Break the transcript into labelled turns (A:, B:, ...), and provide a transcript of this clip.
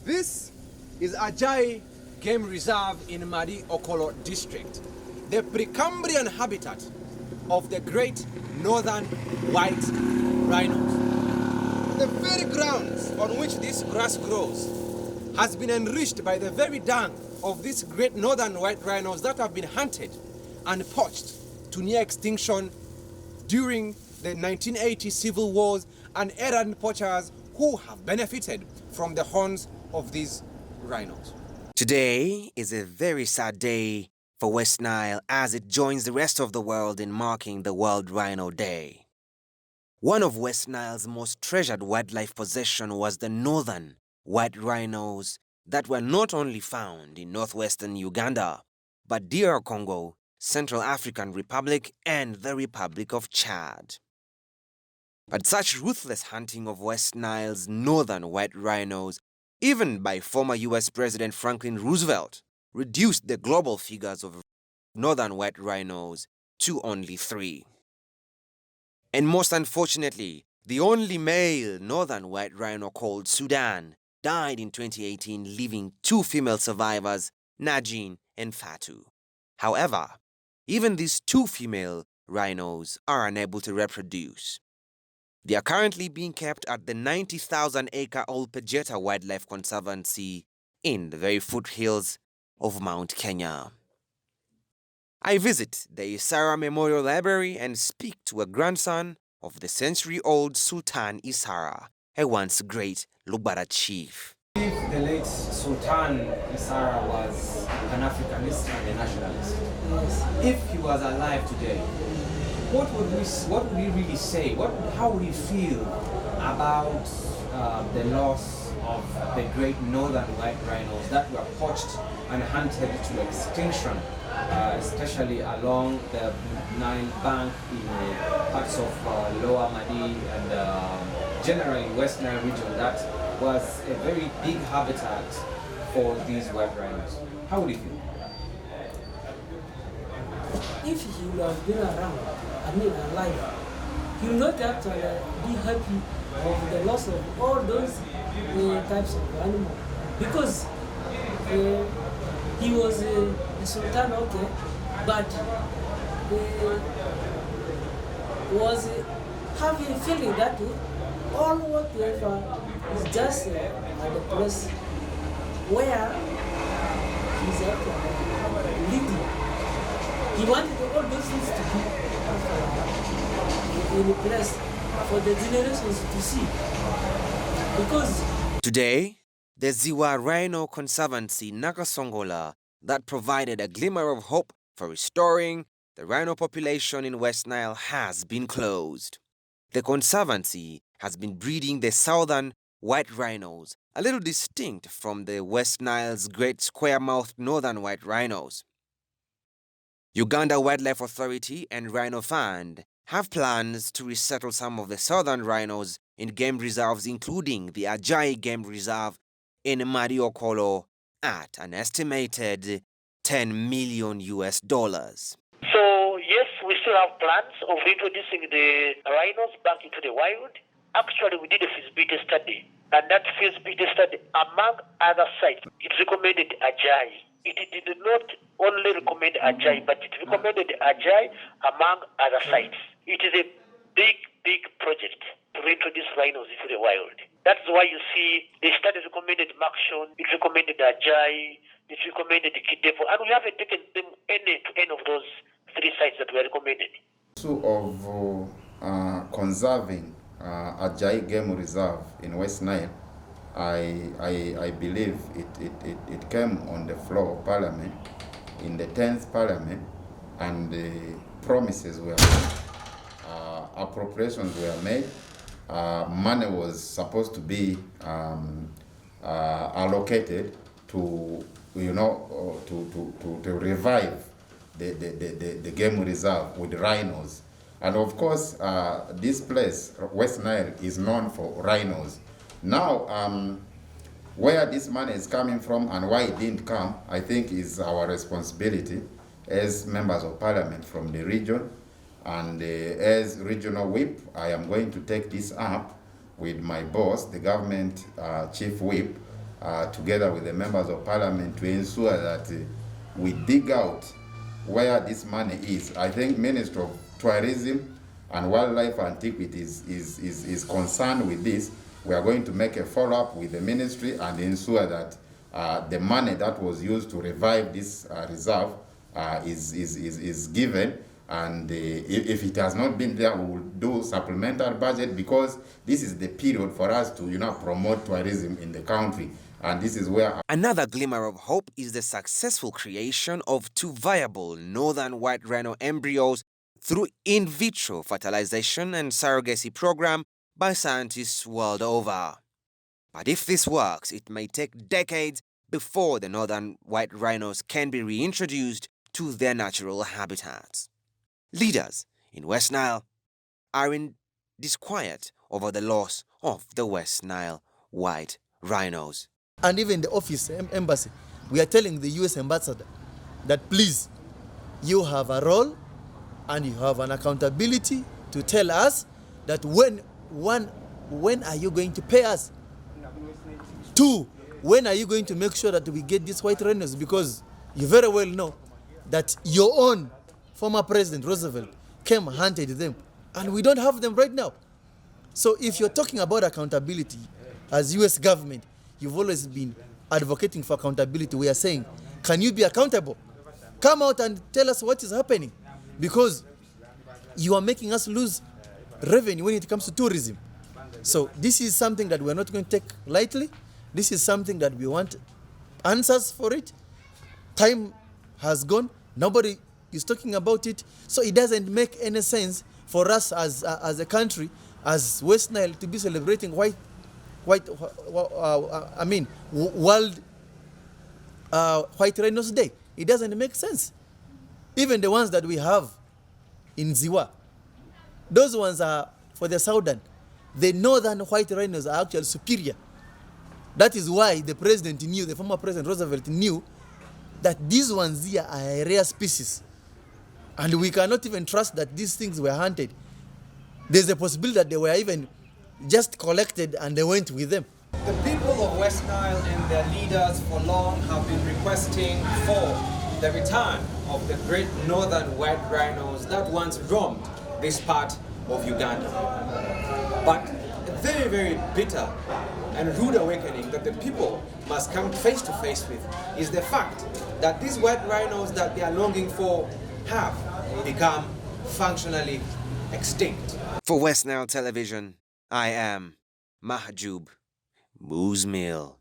A: This is Ajai Game Reserve in Madi Okolo district, the Precambrian habitat of the great northern white rhinos. The very grounds on which this grass grows has been enriched by the very dung of these great northern white rhinos that have been hunted and poached to near extinction during the 1980 civil wars, and errant poachers who have benefited from the horns of these rhinos.
B: Today is a very sad day for Westnile as it joins the rest of the world in marking the World Rhino Day. One of Westnile's most treasured wildlife possessions was the northern white rhinos that were not only found in northwestern Uganda, but DR Congo, Central African Republic, and the Republic of Chad. But such ruthless hunting of West Nile's northern white rhinos, even by former US President Franklin Roosevelt, reduced the global figures of northern white rhinos to only 3. And most unfortunately, the only male northern white rhino called Sudan died in 2018, leaving 2 female survivors, Najin and Fatu. However, even these 2 female rhinos are unable to reproduce. They are currently being kept at the 90,000-acre Olpejeta Wildlife Conservancy in the very foothills of Mount Kenya. I visit the Isara Memorial Library and speak to a grandson of the century-old Sultan Isara, a once great Lubara chief.
A: If the late Sultan Isara was an Africanist and a nationalist, if he was alive today, what would he really say? How would he feel about the loss of the great northern white rhinos that were poached and hunted to extinction, especially along the Nile bank in parts of Lower Madi and generally West Nile region that was a very big habitat for these white rhinos? How would he feel?
C: If he would have been around, alive, he will not actually be happy of the loss of all those types of animals, because he was a sultan, okay, but was having a feeling that all whatever is just at the place where he's actually leading. He wanted all those things to be in a place for the generations to see. Because
B: today, the Ziwa Rhino Conservancy Nakasongola that provided a glimmer of hope for restoring the rhino population in West Nile has been closed. The Conservancy has been breeding the southern white rhinos, a little distinct from the West Nile's great square-mouthed northern white rhinos. Uganda Wildlife Authority and Rhino Fund have plans to resettle some of the southern rhinos in game reserves, including the Ajai Game Reserve in Madi Okolo, at an estimated $10 million.
D: So yes, we still have plans of introducing the rhinos back into the wild. Actually, we did a feasibility study, and that feasibility study, among other sites, it recommended Ajai. It did not only recommend Ajai, but it recommended Ajai among other sites. It is a big, big project to reintroduce rhinos into the wild. That's why you see the study recommended Makshon, it recommended Ajai, it recommended Kidepo, and we haven't taken them any to any of those 3 sites that were recommended.
E: Of conserving Ajai Game Reserve in West Nile, I believe it came on the floor of Parliament in the 10th Parliament, and the promises were made, appropriations were made, money was supposed to be allocated to to revive the game reserve with rhinos. And of course, this place, West Nile, is known for rhinos. Now, where this money is coming from and why it didn't come, I think is our responsibility as members of parliament from the region. And as regional whip, I am going to take this up with my boss, the government chief whip, together with the members of parliament to ensure that we dig out where this money is. I think Minister of Tourism and Wildlife Antiquities is concerned with this. We are going to make a follow-up with the ministry and ensure that the money that was used to revive this reserve is given. And if it has not been there, we will do supplemental budget, because this is the period for us to promote tourism in the country. And this is where...
B: Another glimmer of hope is the successful creation of 2 viable northern white rhino embryos through in vitro fertilization and surrogacy program by scientists world over. But if this works, it may take decades before the northern white rhinos can be reintroduced to their natural habitats. Leaders in West Nile are in disquiet over the loss of the West Nile white rhinos.
F: And even the office, embassy, we are telling the US ambassador that please, you have a role and you have an accountability to tell us that when are you going to pay us? 2, when are you going to make sure that we get these white rhinos? Because you very well know that your own former President Roosevelt came and hunted them, and we don't have them right now. So if you're talking about accountability, as US government, you've always been advocating for accountability. We are saying, can you be accountable? Come out and tell us what is happening, because you are making us lose revenue when it comes to tourism. So this is something that we're not going to take lightly. This is something that we want answers for it. Time has gone. Nobody is talking about it. So it doesn't make any sense for us as a country, as West Nile, to be celebrating World White Rhinos Day. It doesn't make sense. Even the ones that we have in Ziwa, those ones are for the southern. The northern white rhinos are actually superior. That is why the president knew, the former President Roosevelt knew, that these ones here are a rare species. And we cannot even trust that these things were hunted. There's a possibility that they were even just collected and they went with them.
A: The people of West Nile and their leaders for long have been requesting for the return of the great northern white rhinos that once roamed this part of Uganda. But a very, very bitter and rude awakening that the people must come face to face with is the fact that these white rhinos that they are longing for have become functionally extinct.
B: For West Nile Television, I am Mahjoub Moosmeal.